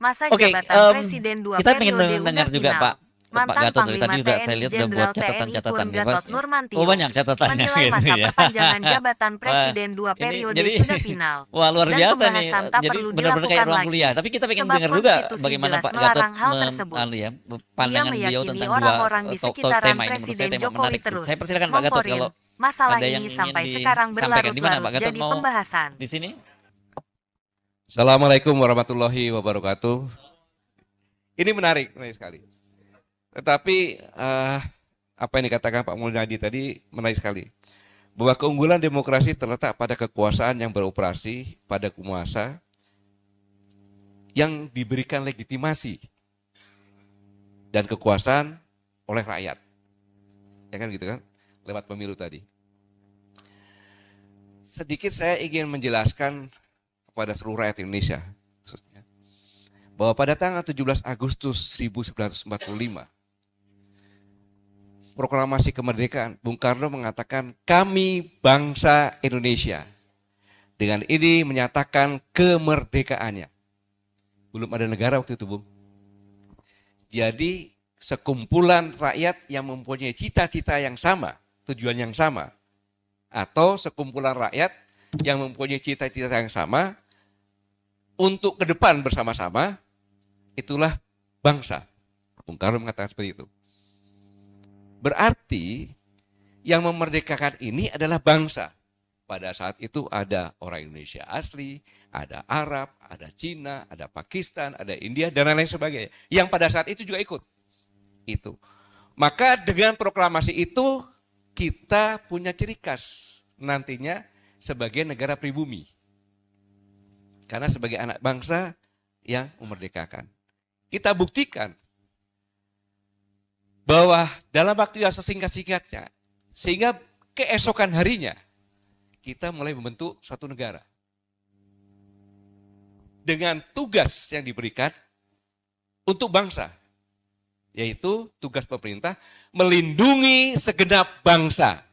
Masa Oke, jabatan Presiden 2 kita pengen periode dengar udah juga final. Pak Mantan Gatot dari Panglima tadi juga saya TNI lihat udah buat Jenderal TNI catatan-catatan Purn nih Gatot Mas. Oh Nurmantio banyak catatannya menilai gitu masa ya. perpanjangan jabatan Wah, Presiden 2 ini periode jadi sudah final wah luar dan biasa nih. pembahasan tak Jadi perlu benar-benar kayak dilakukan ruang kuliah. lagi. Tapi kita pengen Sebab dengar juga konstitusi bagaimana jelas Pak Gatot melarang hal tersebut. Dia pandangan beliau meyakini tentang dua orang-orang di sekitaran tema ini. Menurut saya Presiden tema Jokowi menarik tuh. terus Saya persilakan Pak Gatot kalau memporin masalah ada yang ini ingin sampai sekarang disampaikan. Di mana berlarut-larut Pak Gatot jadi mau pembahasan. di sini? Assalamualaikum warahmatullahi wabarakatuh. Ini menarik sekali. Tetapi apa yang dikatakan Pak Mulyadi tadi menarik sekali. Bahwa keunggulan demokrasi terletak pada kekuasaan yang beroperasi pada penguasa yang diberikan legitimasi dan kekuasaan oleh rakyat. Ya kan gitu kan? Lewat pemilu tadi. Sedikit saya ingin menjelaskan kepada seluruh rakyat Indonesia khususnya, bahwa pada tanggal 17 Agustus 1945 proklamasi kemerdekaan, Bung Karno mengatakan kami bangsa Indonesia. Dengan ini menyatakan kemerdekaannya. Belum ada negara waktu itu, Bung. Jadi sekumpulan rakyat yang mempunyai cita-cita yang sama, tujuan yang sama, atau sekumpulan rakyat yang mempunyai cita-cita yang sama untuk ke depan bersama-sama, itulah bangsa. Bung Karno mengatakan seperti itu. Berarti yang memerdekakan ini adalah bangsa. Pada saat itu ada orang Indonesia asli, ada Arab, ada Cina, ada Pakistan, ada India, dan lain-lain sebagainya. Yang pada saat itu juga ikut. Itu. Maka dengan proklamasi itu kita punya ciri khas nantinya sebagai negara pribumi. Karena sebagai anak bangsa yang memerdekakan. Kita buktikan bahwa dalam waktu yang sesingkat-singkatnya, sehingga keesokan harinya, kita mulai membentuk suatu negara. Dengan tugas yang diberikan untuk bangsa. Yaitu tugas pemerintah melindungi segenap bangsa.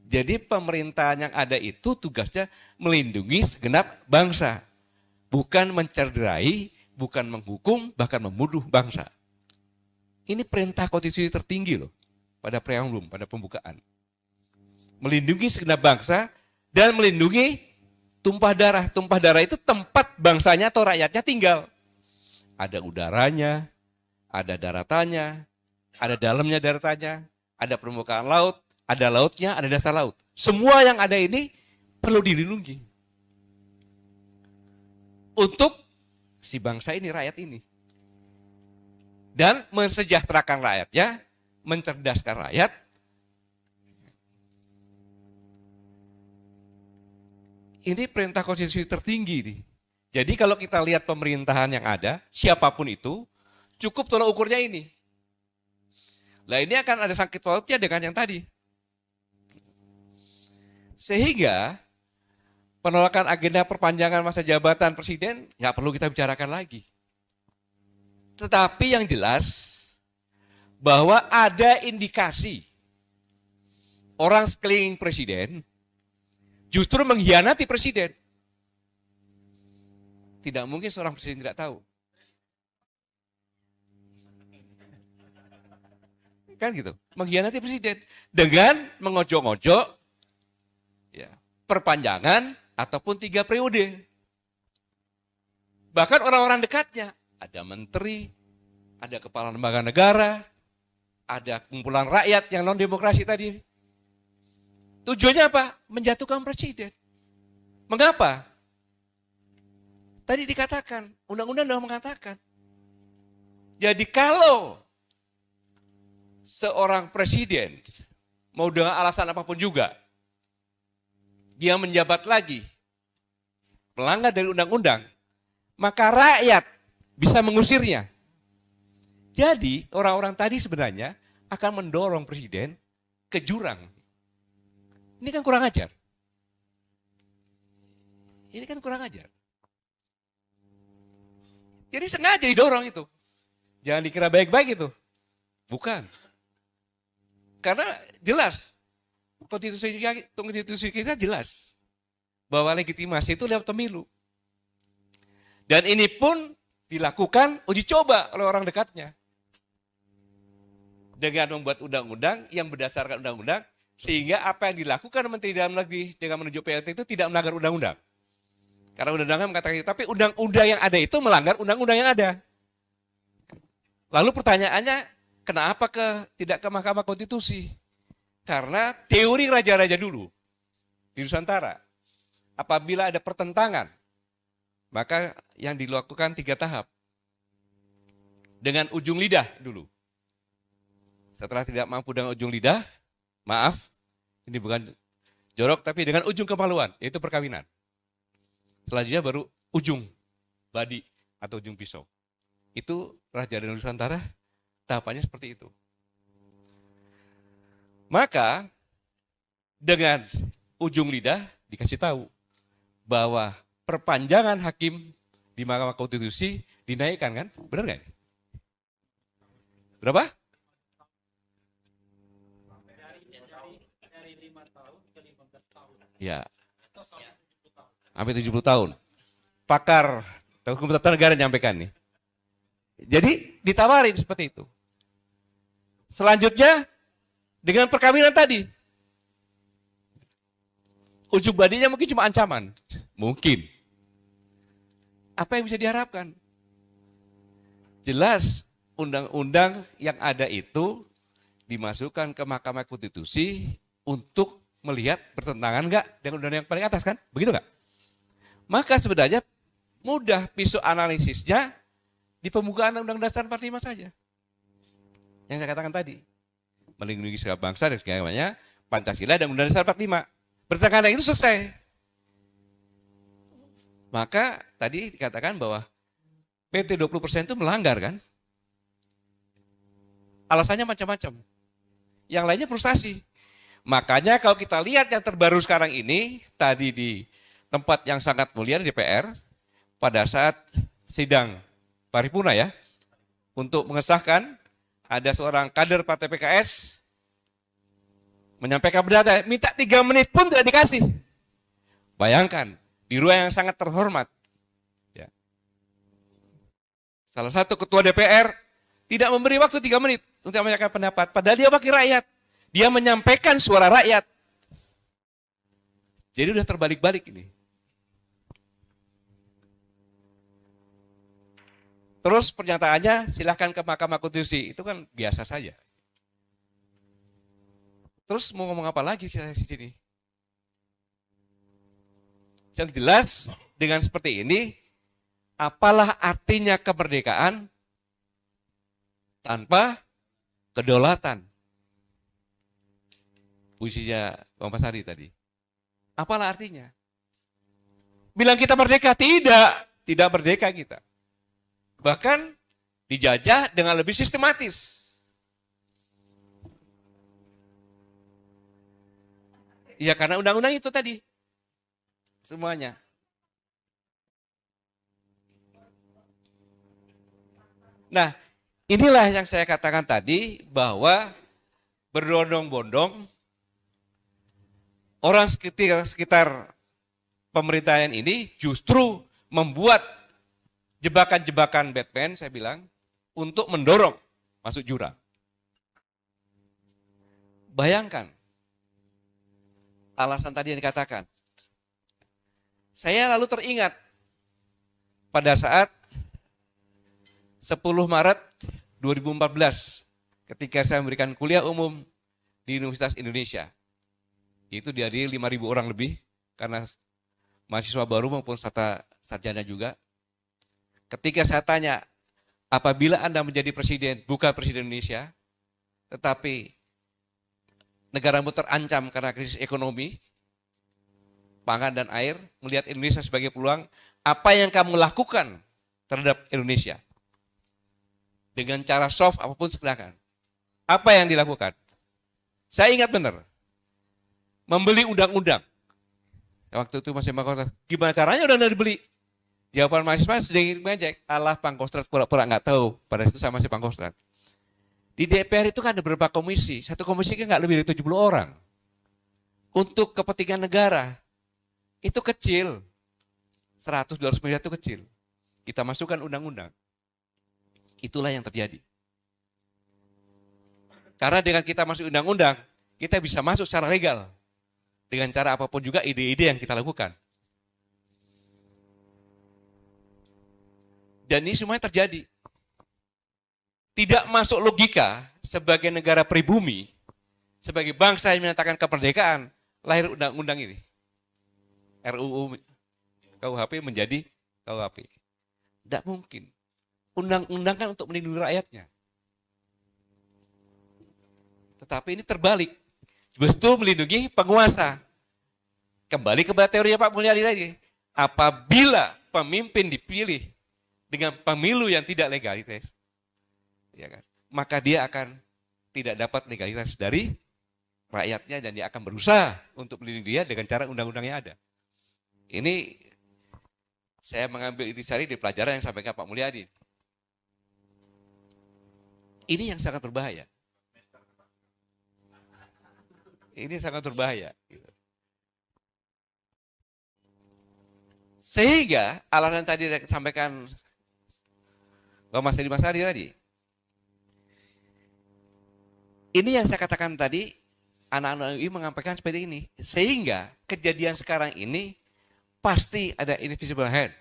Jadi pemerintahan yang ada itu tugasnya melindungi segenap bangsa. Bukan mencederai, bukan menghukum, bahkan membunuh bangsa. Ini perintah konstitusi tertinggi loh. Pada preambulum, pada pembukaan. Melindungi segenap bangsa dan melindungi tumpah darah. Tumpah darah itu tempat bangsanya atau rakyatnya tinggal. Ada udaranya, ada daratannya, ada dalamnya daratannya, ada permukaan laut, ada lautnya, ada dasar laut. Semua yang ada ini perlu dilindungi. Untuk si bangsa ini, rakyat ini. Dan mensejahterakan rakyatnya, mencerdaskan rakyat. Ini perintah konstitusi tertinggi nih. Jadi kalau kita lihat pemerintahan yang ada, siapapun itu, cukup tolak ukurnya ini. Nah ini akan ada sakit pautnya dengan yang tadi. Sehingga penolakan agenda perpanjangan masa jabatan presiden nggak perlu kita bicarakan lagi. Tetapi yang jelas bahwa ada indikasi orang sekeliling presiden justru mengkhianati presiden. Tidak mungkin seorang presiden tidak tahu. Kan gitu, mengkhianati presiden dengan mengojok-ngojok ya, perpanjangan ataupun 3 periode. Bahkan orang-orang dekatnya, ada menteri, ada kepala lembaga negara, ada kumpulan rakyat yang non-demokrasi tadi. Tujuannya apa? Menjatuhkan presiden. Mengapa? Tadi dikatakan, undang-undang sudah mengatakan. Jadi kalau seorang presiden mau dengan alasan apapun juga, dia menjabat lagi, melanggar dari undang-undang, maka rakyat bisa mengusirnya. Jadi orang-orang tadi sebenarnya akan mendorong presiden ke jurang. Ini kan kurang ajar. Ini kan kurang ajar. Jadi sengaja didorong itu. Jangan dikira baik-baik itu. Bukan. Karena jelas, konstitusi kita jelas bahwa legitimasi itu lewat pemilu. Dan ini pun dilakukan uji coba oleh orang dekatnya. Dengan membuat undang-undang yang berdasarkan undang-undang, sehingga apa yang dilakukan Menteri Dalam Negeri dengan menunjuk PLT itu tidak melanggar undang-undang. Karena undang-undang mengatakan itu, tapi undang-undang yang ada itu melanggar undang-undang yang ada. Lalu pertanyaannya, kenapa tidak ke Mahkamah Konstitusi? Karena teori raja-raja dulu di Nusantara, apabila ada pertentangan, maka yang dilakukan 3 tahap. Dengan ujung lidah dulu. Setelah tidak mampu dengan ujung lidah, maaf, ini bukan jorok, tapi dengan ujung kemaluan, yaitu perkawinan. Selanjutnya baru ujung badi atau ujung pisau. Itu Raja dan Nusantara, tahapannya seperti itu. Maka, dengan ujung lidah dikasih tahu bahwa perpanjangan hakim di Mahkamah Konstitusi dinaikkan kan? Benar nggak? Berapa? Ya, hampir 70 tahun. Pakar hukum tata negara menyampaikan nih. Jadi ditawarin seperti itu. Selanjutnya dengan perkawinan tadi. Ujung badinya mungkin cuma ancaman. Mungkin. Apa yang bisa diharapkan? Jelas undang-undang yang ada itu dimasukkan ke Mahkamah Konstitusi untuk melihat bertentangan enggak dengan undang-undang yang paling atas kan? Begitu enggak? Maka sebenarnya mudah pisau analisisnya di pembukaan Undang-Undang Dasar 45 saja. Yang saya katakan tadi. Melindungi segala bangsa dan segalanya, Pancasila dan Undang-Undang Dasar 45. Bertentangan itu selesai. Maka tadi dikatakan bahwa PT 20% itu melanggar kan? Alasannya macam-macam. Yang lainnya frustasi. Makanya kalau kita lihat yang terbaru sekarang ini, tadi di tempat yang sangat mulia di DPR, pada saat sidang paripurna ya, untuk mengesahkan, ada seorang kader Partai PKS, menyampaikan pendapat, minta 3 menit pun tidak dikasih. Bayangkan, di ruang yang sangat terhormat. Ya. Salah satu ketua DPR tidak memberi waktu 3 menit untuk menyampaikan pendapat, padahal dia wakil rakyat. Dia menyampaikan suara rakyat. Jadi udah terbalik-balik ini. Terus pernyataannya silahkan ke Mahkamah Konstitusi. Itu kan biasa saja. Terus mau ngomong apa lagi di sini? Yang jelas dengan seperti ini, apalah artinya kemerdekaan tanpa kedaulatan? Puisinya Bang Pasari tadi. Apalah artinya? Bilang kita merdeka? Tidak merdeka kita. Bahkan dijajah dengan lebih sistematis. Ya karena undang-undang itu tadi. Semuanya. Nah, inilah yang saya katakan tadi bahwa berbondong-bondong orang sekitar pemerintahan ini justru membuat jebakan-jebakan Batman, saya bilang, untuk mendorong masuk jurang. Bayangkan, alasan tadi yang dikatakan. Saya lalu teringat pada saat 10 Maret 2014, ketika saya memberikan kuliah umum di Universitas Indonesia. Itu dihadiri 5.000 orang lebih, karena mahasiswa baru maupun sarjana juga. Ketika saya tanya, apabila Anda menjadi presiden, bukan presiden Indonesia, tetapi negaramu terancam karena krisis ekonomi, pangan dan air, melihat Indonesia sebagai peluang, apa yang kamu lakukan terhadap Indonesia? Dengan cara soft apapun silakan. Apa yang dilakukan? Saya ingat benar. Membeli undang-undang. Waktu itu masih Pangkostrat. Gimana caranya udah dibeli? Jawaban mahasiswa sedikit mengejek. Allah Pangkostrat pura-pura nggak tahu. Pada itu saya masih Pangkostrat. Di DPR itu kan ada beberapa komisi. Satu komisi kan nggak lebih dari 70 orang. Untuk kepentingan negara. Itu kecil. 100-200 miliar itu kecil. Kita masukkan undang-undang. Itulah yang terjadi. Karena dengan kita masuk undang-undang, kita bisa masuk secara legal. Dengan cara apapun juga ide-ide yang kita lakukan. Dan ini semuanya terjadi. Tidak masuk logika sebagai negara pribumi, sebagai bangsa yang menyatakan kemerdekaan, lahir undang-undang ini. RUU KUHP menjadi KUHP. Tidak mungkin. Undang-undang kan untuk melindungi rakyatnya. Tetapi ini terbalik. Betul melindungi penguasa. Kembali ke teorinya Pak Mulyadi lagi. Apabila pemimpin dipilih dengan pemilu yang tidak legalitas, ya kan, maka dia akan tidak dapat legalitas dari rakyatnya dan dia akan berusaha untuk melindungi dia dengan cara undang-undang yang ada. Ini saya mengambil intisari dari pelajaran yang sampaikan Pak Mulyadi. Ini yang sangat berbahaya. Ini sangat berbahaya. Sehingga alasan tadi disampaikan Pak Mas Edi Masari tadi. Ini yang saya katakan tadi, anak-anak UI menyampaikan seperti ini. Sehingga kejadian sekarang ini pasti ada invisible hand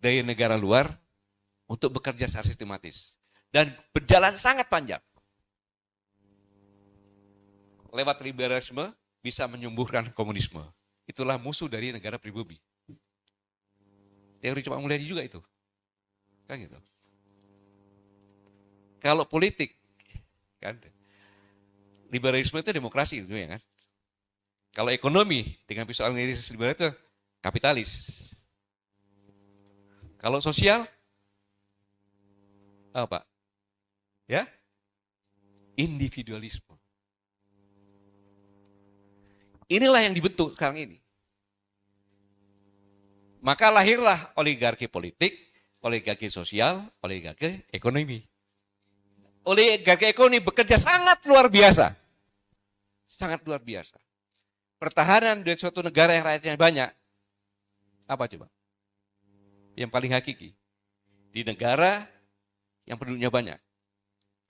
dari negara luar untuk bekerja secara sistematis. Dan berjalan sangat panjang. Lewat liberalisme bisa menyembuhkan komunisme. Itulah musuh dari negara pribumi. Teori Pak Mulyadi juga itu. Kan gitu. Kalau politik, kan, liberalisme itu demokrasi, gitu ya kan. Kalau ekonomi dengan persoalan liberal itu kapitalis. Kalau sosial, apa? Ya, individualisme. Inilah yang dibentuk sekarang ini. Maka lahirlah oligarki politik, oligarki sosial, oligarki ekonomi. Oligarki ekonomi bekerja sangat luar biasa. Sangat luar biasa. Pertahanan dari suatu negara yang rakyatnya banyak. Apa coba? Yang paling hakiki. Di negara yang penduduknya banyak.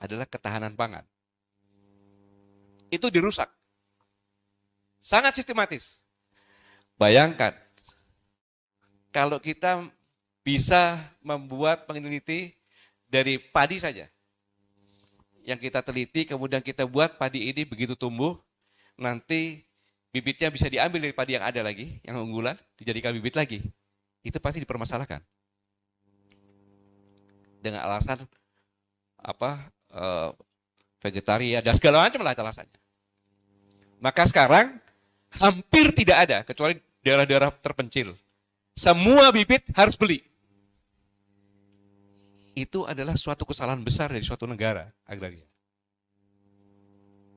Adalah ketahanan pangan. Itu dirusak. Sangat sistematis. Bayangkan, kalau kita bisa membuat peneliti dari padi saja. Yang kita teliti, kemudian kita buat padi ini begitu tumbuh, nanti bibitnya bisa diambil dari padi yang ada lagi, yang unggulan, dijadikan bibit lagi. Itu pasti dipermasalahkan. Dengan alasan vegetarian dan segala macam lah alasannya. Maka sekarang hampir tidak ada, kecuali daerah-daerah terpencil. Semua bibit harus beli. Itu adalah suatu kesalahan besar dari suatu negara agraria.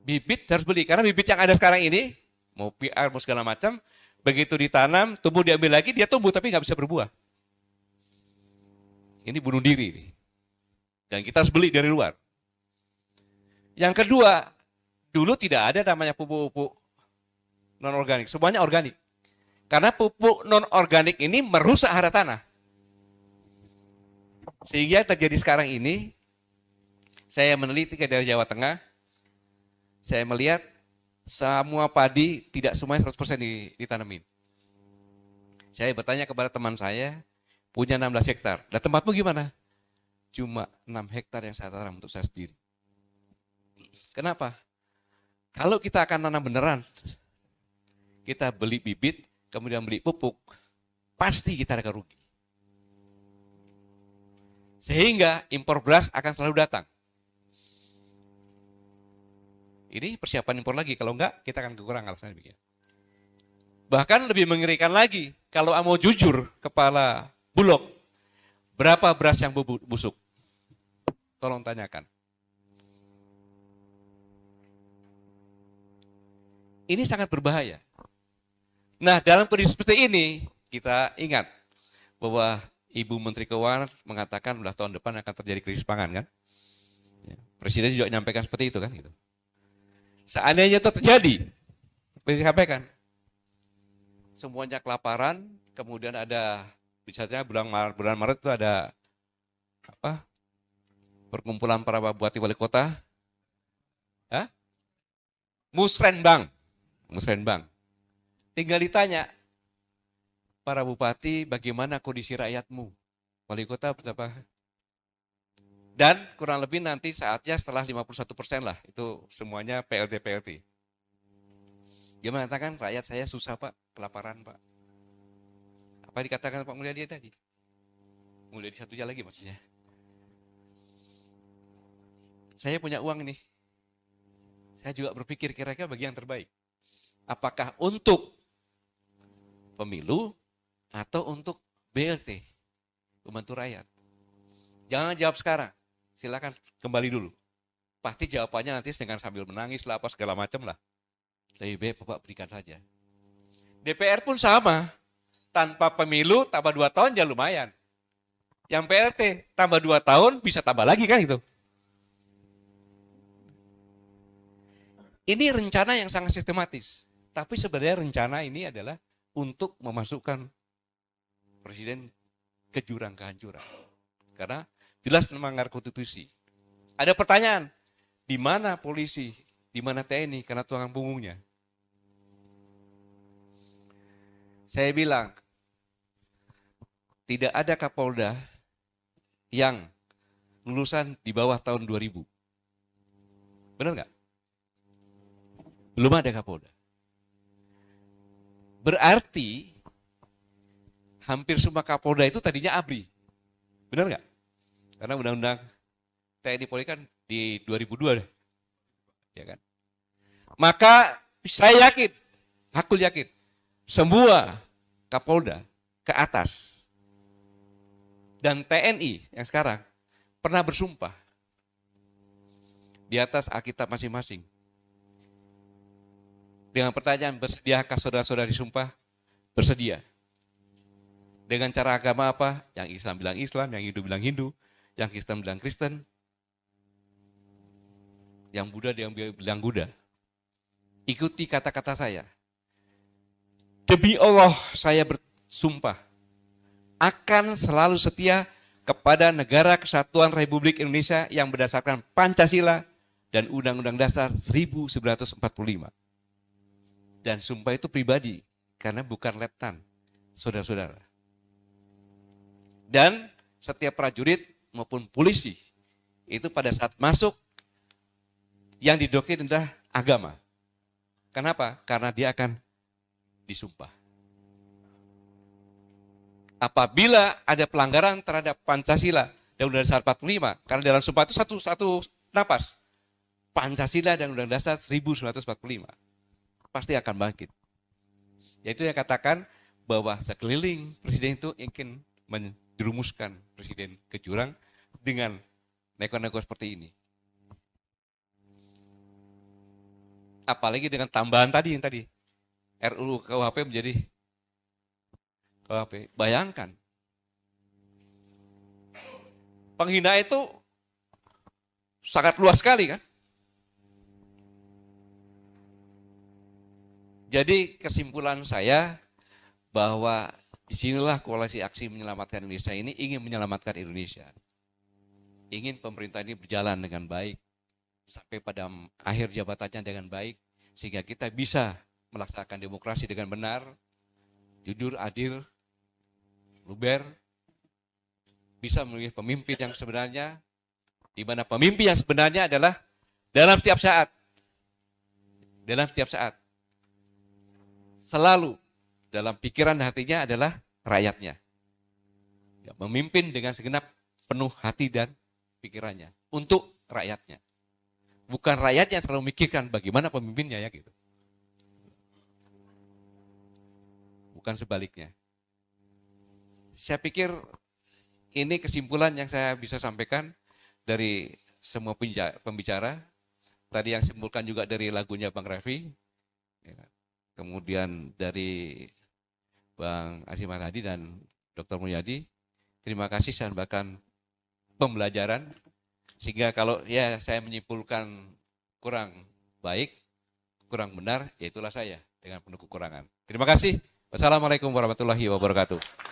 Bibit harus beli, karena bibit yang ada sekarang ini, mau PR, mau segala macam, begitu ditanam, tumbuh diambil lagi, dia tumbuh tapi nggak bisa berbuah. Ini bunuh diri. Dan kita harus beli dari luar. Yang kedua, dulu tidak ada namanya pupuk-pupuk non-organik, semuanya organik. Karena pupuk non-organik ini merusak hara tanah. Sehingga terjadi sekarang ini, saya meneliti ke daerah Jawa Tengah, saya melihat semua padi tidak semuanya 100% ditanamin. Saya bertanya kepada teman saya, punya 16 hektar. Dan tempatmu gimana? Cuma 6 hektar yang saya tanam untuk saya sendiri. Kenapa? Kalau kita akan tanam beneran, kita beli bibit, kemudian beli pupuk, pasti kita akan rugi. Sehingga impor beras akan selalu datang. Ini persiapan impor lagi, kalau enggak kita akan kekurangan alasannya demikian. Bahkan lebih mengerikan lagi, kalau mau jujur kepala Bulog, berapa beras yang busuk? Tolong tanyakan. Ini sangat berbahaya. Nah, dalam kondisi seperti ini, kita ingat bahwa Ibu Menteri Keuangan mengatakan udah tahun depan akan terjadi krisis pangan kan? Presiden juga menyampaikan seperti itu kan? Gitu. Seandainya itu terjadi, seperti disampaikan, semuanya kelaparan, kemudian ada misalnya bulan Maret itu ada perkumpulan para bupati wali kota, Hah? Musrenbang. Tinggal ditanya, para bupati bagaimana kondisi rakyatmu? Wali kota berapa? Dan kurang lebih nanti saatnya setelah 51% lah, itu semuanya PLT. Dia mengatakan rakyat saya susah Pak, kelaparan Pak. Apa dikatakan Pak Mulyadi tadi? Mulyadi satunya lagi maksudnya. Saya punya uang nih. Saya juga berpikir kira-kira bagi yang terbaik. Apakah untuk pemilu atau untuk BLT, membantu rakyat? Jangan jawab sekarang. Silakan kembali dulu. Pasti jawabannya nanti dengan sambil menangis lah, apa segala macam lah. Lebih baik Bapak berikan saja. DPR pun sama. Tanpa pemilu tambah 2 tahun ya lumayan. Yang PLT tambah 2 tahun bisa tambah lagi kan itu. Ini rencana yang sangat sistematis. Tapi sebenarnya rencana ini adalah untuk memasukkan presiden ke jurang kehancuran. Karena jelas melanggar konstitusi. Ada pertanyaan, di mana polisi, di mana TNI karena tulang punggungnya? Saya bilang, tidak ada Kapolda yang lulusan di bawah tahun 2000. Benar nggak? Belum ada Kapolda. Berarti hampir semua Kapolda itu tadinya ABRI. Benar nggak? Karena undang-undang TNI Polri kan di 2002. Ya kan? Maka saya yakin, aku yakin, semua Kapolda ke atas dan TNI yang sekarang pernah bersumpah di atas Alkitab masing-masing. Dengan pertanyaan, bersediakah saudara-saudara disumpah? Bersedia. Dengan cara agama apa? Yang Islam bilang Islam, yang Hindu bilang Hindu, yang Kristen bilang Kristen, yang Buddha bilang Buddha. Ikuti kata-kata saya. Demi Allah saya bersumpah akan selalu setia kepada negara kesatuan Republik Indonesia yang berdasarkan Pancasila dan Undang-Undang Dasar 1945. Dan sumpah itu pribadi, karena bukan letnan, saudara-saudara. Dan setiap prajurit maupun polisi, itu pada saat masuk, yang didoktrin adalah agama. Kenapa? Karena dia akan disumpah. Apabila ada pelanggaran terhadap Pancasila dan Undang-Undang Dasar 45, karena dalam sumpah itu satu napas, Pancasila dan Undang-Undang Dasar 1945. Pasti akan bangkit. Yaitu yang katakan bahwa sekeliling presiden itu ingin menjerumuskan presiden ke jurang dengan neko-neko seperti ini. Apalagi dengan tambahan tadi yang tadi. RUU KUHP menjadi KUHP. Bayangkan. Penghinaan itu sangat luas sekali kan. Jadi kesimpulan saya bahwa disinilah koalisi aksi menyelamatkan Indonesia ini ingin menyelamatkan Indonesia. Ingin pemerintah ini berjalan dengan baik sampai pada akhir jabatannya dengan baik sehingga kita bisa melaksanakan demokrasi dengan benar, jujur, adil, luber, bisa memilih pemimpin yang sebenarnya, di mana pemimpin yang sebenarnya adalah dalam setiap saat, selalu dalam pikiran dan hatinya adalah rakyatnya. Ya, memimpin dengan segenap penuh hati dan pikirannya untuk rakyatnya. Bukan rakyatnya selalu memikirkan bagaimana pemimpinnya ya gitu. Bukan sebaliknya. Saya pikir ini kesimpulan yang saya bisa sampaikan dari semua pembicara. Tadi yang simpulkan juga dari lagunya Bang Refy. Ya. Kemudian dari Bang Azimah Hadi dan Dr. Mulyadi, terima kasih saya bahkan pembelajaran sehingga kalau ya saya menyimpulkan kurang baik, kurang benar, ya itulah saya dengan penuh kekurangan. Terima kasih. Wassalamualaikum warahmatullahi wabarakatuh.